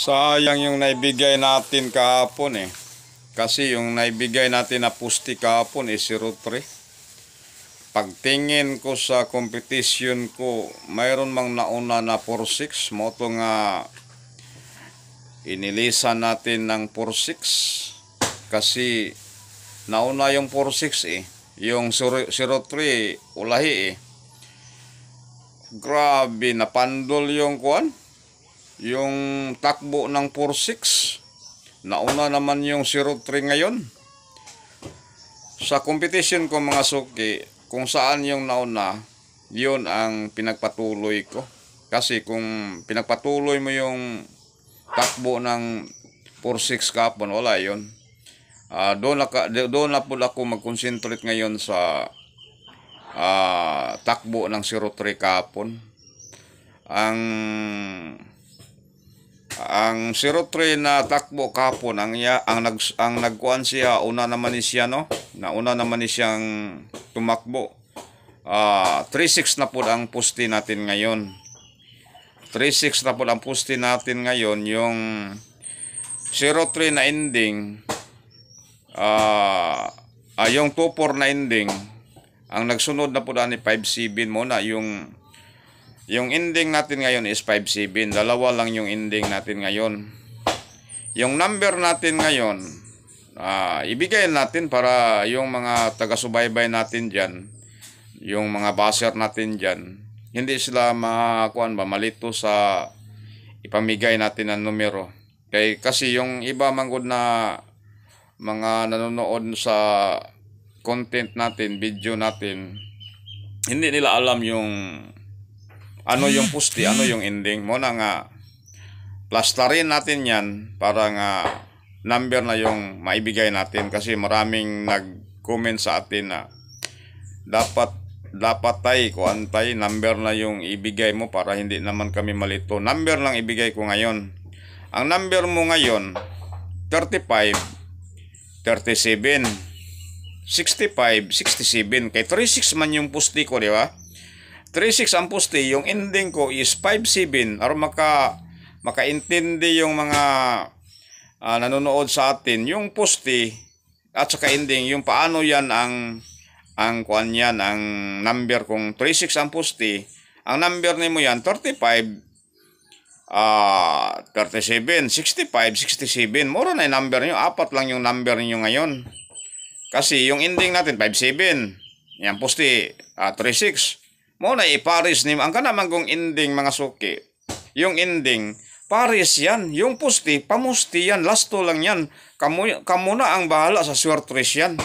Sayang yung naibigay natin kahapon eh. Kasi yung naibigay natin na pusti kahapon is 03. Pagtingin ko sa competition ko, mayroon mang nauna na 46. Moto nga inilisan natin ng 46. Kasi nauna yung 46 eh. Yung 03 ulahi eh. Grabe, napandol yung kuan. Yung takbo ng 46. Nauna naman yung 03 ngayon. Sa competition ko mga suki, kung saan yung nauna, yun ang pinagpatuloy ko. Kasi kung pinagpatuloy mo yung takbo ng 46 kapon, wala yun. Doon na po ako mag-concentrate ngayon sa takbo ng 03 kapon. Ang 03 na takbo kapon, ang nagkuan siya, una naman ni siya, no? Nauna naman ni siyang tumakbo. 3-6 na po ang pusti natin ngayon. 3-6 na po ang pusti natin ngayon. Yung 03 na ending, yung 2-4 na ending, ang nagsunod na po ni 5-7 muna. Yung ending natin ngayon is 5-7. Dalawa lang yung ending natin ngayon. Yung number natin ngayon, ibigay natin para yung mga taga-subaybay natin dyan, yung mga baser natin dyan, hindi sila malito sa ipamigay natin ng numero. Kasi yung iba manggod na mga nanonood sa content natin, video natin, hindi nila alam yung ano yung pusti, ano yung ending. Muna nga plastarin natin yan para nga number na yung maibigay natin. Kasi maraming nag-comment sa atin na dapat kuantay number na yung ibigay mo para hindi naman kami malito. Number lang ibigay ko ngayon. Ang number mo ngayon 35, 37, 65, 67. Kay 36 man yung pusti ko, di ba? 3-6 ang pusti, yung ending ko is 5-7. Or makaintindi yung mga nanonood sa atin, yung pusti at saka ending, yung paano yan ang kuan yan, ang number kung 3-6 ang pusti, ang number nimo yan 35, 37, 65, 67. Mura na yung number nyo, apat lang yung number niyo ngayon. Kasi yung ending natin 5-7, yan pusti 3-6. Mo na iparis ni ang kanaman kong ending mga suki. Yung ending paris yan, yung pusti pamusti yan, lasto lang yan. Kamu na ang bahala sa swerte yan.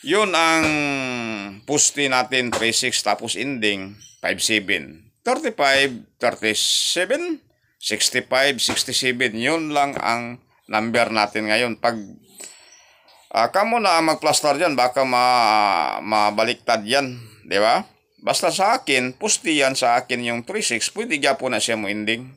Yun ang pusti natin 3-6 tapos ending 5-7. 35, 37, 65, 67. Yun lang ang number natin ngayon. Pag kamo na ang magplastar dyan, baka mabaliktad yan, di ba? Basta sa akin, pusti yan sa akin yung 3-6, pwede po na siya mo ending.